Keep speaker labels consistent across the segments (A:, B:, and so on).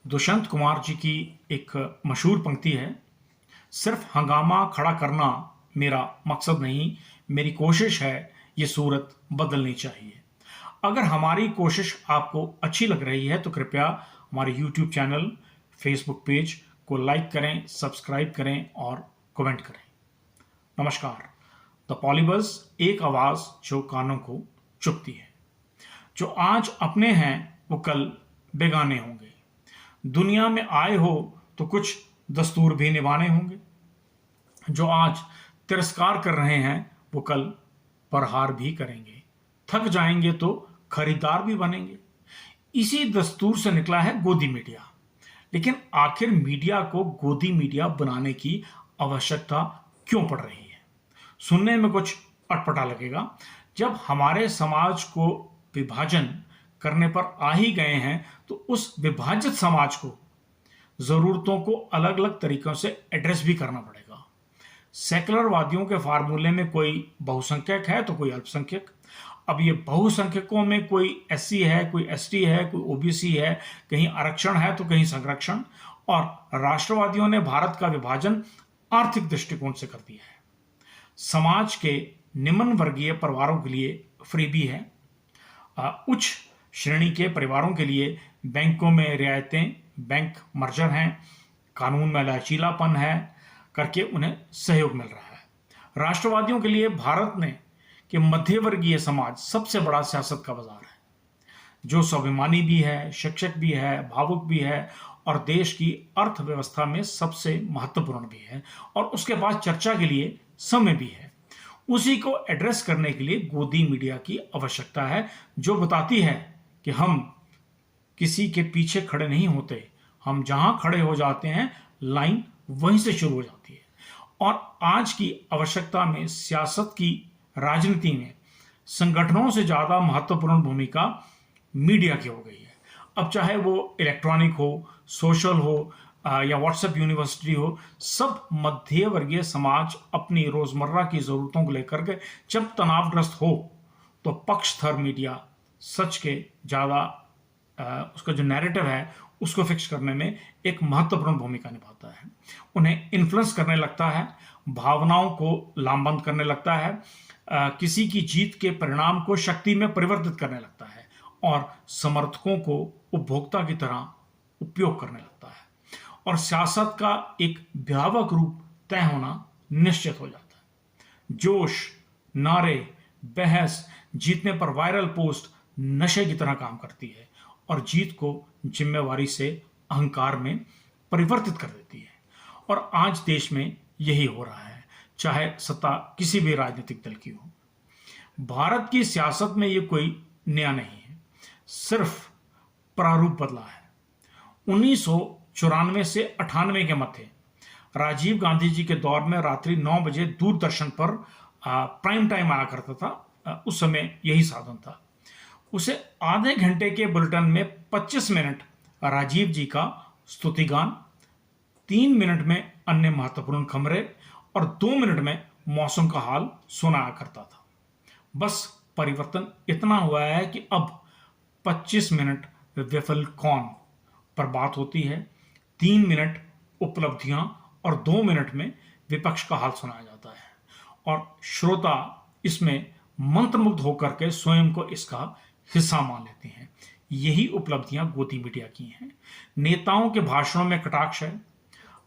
A: दुष्यंत कुमार जी की एक मशहूर पंक्ति है, सिर्फ हंगामा खड़ा करना मेरा मकसद नहीं, मेरी कोशिश है ये सूरत बदलनी चाहिए। अगर हमारी कोशिश आपको अच्छी लग रही है तो कृपया हमारे YouTube चैनल, Facebook पेज को लाइक करें, सब्सक्राइब करें और कमेंट करें। नमस्कार। द पॉलीबज़, एक आवाज़ जो कानों को चुभती है। जो आज अपने हैं वो कल बेगाने होंगे। दुनिया में आए हो तो कुछ दस्तूर भी निभाने होंगे। जो आज तिरस्कार कर रहे हैं वो कल प्रहार भी करेंगे। थक जाएंगे तो खरीदार भी बनेंगे। इसी दस्तूर से निकला है गोदी मीडिया। लेकिन आखिर मीडिया को गोदी मीडिया बनाने की आवश्यकता क्यों पड़ रही है? सुनने में कुछ अटपटा लगेगा। जब हमारे समाज को विभाजन करने पर आ ही गए हैं तो उस विभाजित समाज को जरूरतों को अलग अलग तरीकों से एड्रेस भी करना पड़ेगा। सेकुलरवादियों के फार्मूले में कोई बहुसंख्यक है तो कोई अल्पसंख्यक। अब ये बहुसंख्यकों में कोई एससी है, कोई एसटी है, कोई ओबीसी है, कहीं आरक्षण है तो कहीं संरक्षण। और राष्ट्रवादियों ने भारत का विभाजन आर्थिक दृष्टिकोण से कर दिया है। समाज के निम्न वर्गीय परिवारों के लिए फ्रीबी है। उच्च श्रेणी के परिवारों के लिए बैंकों में रियायतें, बैंक मर्जर हैं, कानून में लचीलापन है करके उन्हें सहयोग मिल रहा है। राष्ट्रवादियों के लिए भारत ने कि मध्यवर्गीय समाज सबसे बड़ा सियासत का बाजार है, जो स्वाभिमानी भी है, शिक्षक भी है, भावुक भी है और देश की अर्थव्यवस्था में सबसे महत्वपूर्ण भी है और उसके पास चर्चा के लिए समय भी है। उसी को एड्रेस करने के लिए गोदी मीडिया की आवश्यकता है, जो बताती है कि हम किसी के पीछे खड़े नहीं होते। हम जहां खड़े हो जाते हैं लाइन वहीं से शुरू हो जाती है। और आज की आवश्यकता में सियासत की राजनीति में संगठनों से ज्यादा महत्वपूर्ण भूमिका मीडिया की हो गई है। अब चाहे वो इलेक्ट्रॉनिक हो, सोशल हो या व्हाट्सएप यूनिवर्सिटी हो, सब मध्य वर्गीय समाज अपनी रोजमर्रा की जरूरतों को लेकर के जब तनावग्रस्त हो तो पक्षधर मीडिया सच के ज्यादा उसका जो नैरेटिव है उसको फिक्स करने में एक महत्वपूर्ण भूमिका निभाता है। उन्हें इन्फ्लुएंस करने लगता है, भावनाओं को लामबंद करने लगता है, किसी की जीत के परिणाम को शक्ति में परिवर्तित करने लगता है और समर्थकों को उपभोक्ता की तरह उपयोग करने लगता है। और सियासत का एक भयावह रूप तय होना निश्चित हो जाता है। जोश, नारे, बहस, जीतने पर वायरल पोस्ट नशे की तरह काम करती है और जीत को जिम्मेवारी से अहंकार में परिवर्तित कर देती है। और आज देश में यही हो रहा है, चाहे सत्ता किसी भी राजनीतिक दल की हो। भारत की सियासत में यह कोई नया नहीं है, सिर्फ प्रारूप बदला है। 1994 से 98 के मध्य राजीव गांधी जी के दौर में रात्रि 9 बजे दूरदर्शन पर प्राइम टाइम आया करता था। उस समय यही साधन था। उसे आधे घंटे के बुलेटिन में 25 मिनट राजीव जी का स्तुतिगान, 3 मिनट में अन्य महत्वपूर्ण खबरें और 2 मिनट में मौसम का हाल सुनाया करता था। बस परिवर्तन इतना हुआ है कि अब 25 मिनट विफल कौन पर बात होती है, 3 मिनट उपलब्धियां और 2 मिनट में विपक्ष का हाल सुनाया जाता है और श्रोता इसमें मंत्रमुग्ध होकर के स्वयं को इसका हिस्सा मान लेते हैं। यही उपलब्धियां गोदी मीडिया की हैं। नेताओं के भाषणों में कटाक्ष है,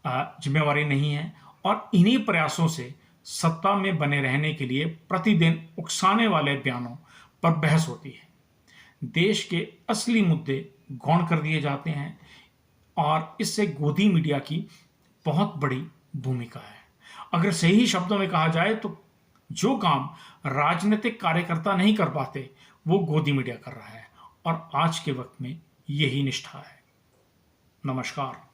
A: जिम्मेवारी नहीं है और इन्हीं प्रयासों से सत्ता में बने रहने के लिए प्रतिदिन उकसाने वाले बयानों पर बहस होती है। देश के असली मुद्दे गौण कर दिए जाते हैं और इससे गोदी मीडिया की बहुत बड़ी भूमिका है। अगर सही शब्दों में कहा जाए तो जो काम राजनीतिक कार्यकर्ता नहीं कर पाते वो गोदी मीडिया कर रहा है और आज के वक्त में यही निष्ठा है। नमस्कार।